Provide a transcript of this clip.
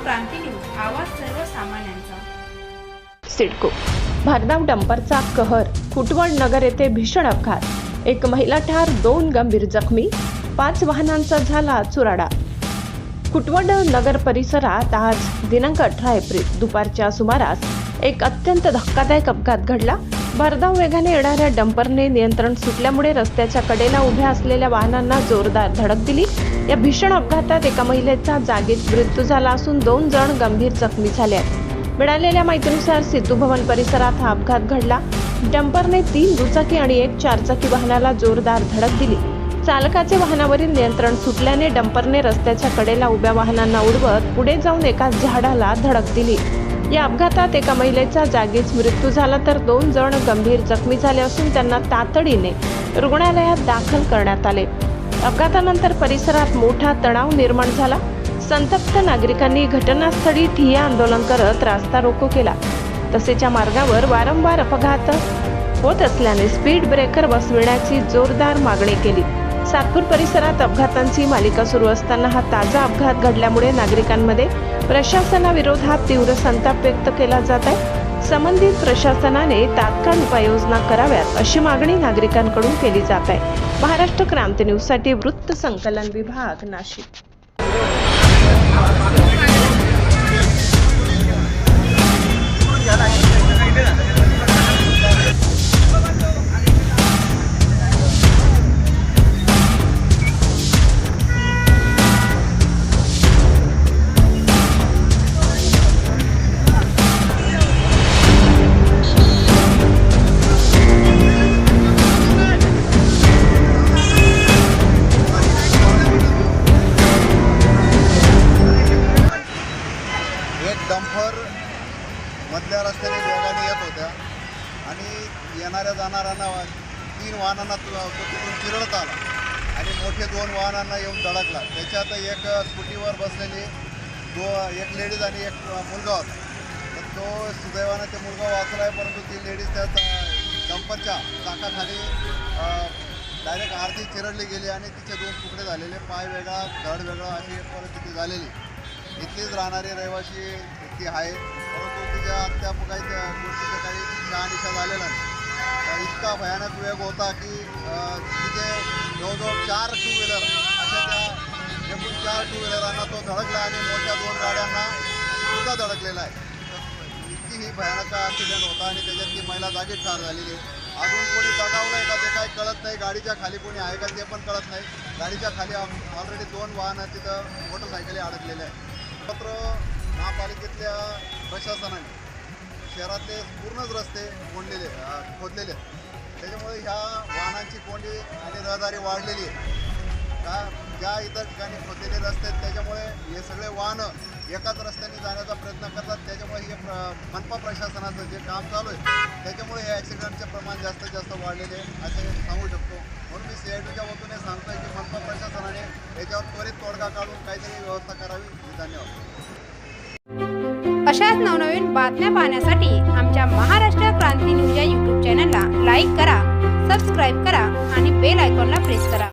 क्रांती news, आवाज सर्वसामान्यांचा। सिडको भरधाव डंपरचा कहर। खुटवड नगर येथे भीषण अपघात, एक महिला ठार, 2 गंभीर जखमी, 5 वाहनांचा झाला चुराडा। खुटवड नगर परिसरात आज दिनांक 18 एप्रिल दुपारच्या सुमारास एक अत्यंत धक्कादायक अपघात घडला। भरधाव वेगाने येणाऱ्या डंपरने नियंत्रण सुटल्यामुळे रस्त्याच्या कडेला उभ्या असलेल्या वाहनांना जोरदार धडक दिली। या भीषण अपघातात एका महिलेचा जागीच मृत्यू झाला असून 2 जण गंभीर जखमी झाले आहेत। मिळालेल्या माहितीनुसार सिद्धू भवन परिसरात हा अपघात घडला। डंपरने 3 दुचाकी आणि 1 चारचाकी वाहनाला जोरदार धडक दिली। चालकाचे वाहनावरील नियंत्रण सुटल्याने डंपरने रस्त्याच्या कडेला उभ्या वाहनांना उडवत पुढे जाऊन एका झाडाला धडक दिली। या अपघातात एका महिलेचा जागीच मृत्यू झाला तर 2 जण गंभीर जखमी झाले असून त्यांना तातडीने रुग्णालयात दाखल करण्यात आले। अपघातानंतर परिसरात मोठा तणाव निर्माण झाला। संतप्त नागरिकांनी घटनास्थळी ठिय्या आंदोलन करत रास्ता रोको केला। तसेच या मार्गावर वारंवार अपघात होत असल्याने स्पीड ब्रेकर बसविण्याची जोरदार मागणी केली। सातपूर परिसरात अपघातांची मालिका सुरू असताना हा ताजा अपघात घडल्यामुळे नागरिकांमध्ये प्रशासनाविरोधात तीव्र संताप व्यक्त केला जात आहे। संबंधित प्रशासनाने तात्काळ उपाययोजना कराव्यात अशी मागणी नागरिकांकडून केली जात आहे। महाराष्ट्र क्रांती न्यूज साठी वृत्त संकलन विभाग, नाशिक। डंपर मधल्या रस्त्याने वेगाने येत होत्या आणि येणाऱ्या जाणाऱ्यांना 3 वाहनांना तिथून चिरडत आला आणि मोठे 2 वाहनांना येऊन धडकला। त्याच्यात एक स्कूटीवर बसलेली एक लेडीज आणि एक मुलगा होता। तर तो सुदैवाने ते मुलगा वाचला आहे, परंतु ती लेडीज त्या डंपरच्या चाकाखाली डायरेक्ट आरती चिरडली गेली आणि तिचे 2 तुकडे झालेले, पाय वेगळा धड वेगळा अशी परिस्थिती झालेली। इथलीच राहणारी रहिवासी ती आहे, परंतु तिच्या अध्यापकाच्या गोष्टीचं काही शहानिशा झालेला नाही। इतका भयानक वेग होता की तिथे जवळजवळ 4 टू व्हीलर अशा त्या एकूण 4 टू व्हीलरांना तो धडकला आणि मोठ्या 2 गाड्यांना सुद्धा धडकलेला आहे। इतकी ही भयानक ॲक्सिडेंट होता आणि त्याच्यात ती महिला जागीच ठार झालेली आहे। अजून कोणी दगावलं आहे का ते काही कळत नाही, गाडीच्या खाली कोणी आहे का ते पण कळत नाही। गाडीच्या खाली ऑलरेडी 2 वाहनं तिथं मोटरसायकली अडकलेल्या आहेत। मात्र महापालिकेतल्या प्रशासनाने शहरातले पूर्णच रस्ते खोदलेले आहेत। त्याच्यामुळे ह्या वाहनांची कोंडी आणि रहदारी वाढलेली आहे। ज्या इतर ठिकाणी खोदलेले रस्ते आहेत त्याच्यामुळे हे सगळे वाहनं एकाच रस्त्याने जाण्याचा प्रयत्न करतात। त्याच्यामुळे हे मनपा प्रशासनाचं जे काम चालू आहे त्याच्यामुळे हे ॲक्सिडेंटचे प्रमाण जास्तीत जास्त वाढलेले असे सांगू शकतो। म्हणून मी CIDच्या वतीने सांगतोय की मनपा प्रशासनाने याच्यावर त्वरित तोडगा काढून काहीतरी व्यवस्था करावी। धन्यवाद। अशाच नवनवीन बातम्या पाहण्यासाठी आमच्या महाराष्ट्र क्रांती न्यूज या YouTube चॅनलला लाईक करा, सबस्क्राईब करा आणि बेल आयकॉनला प्रेस करा।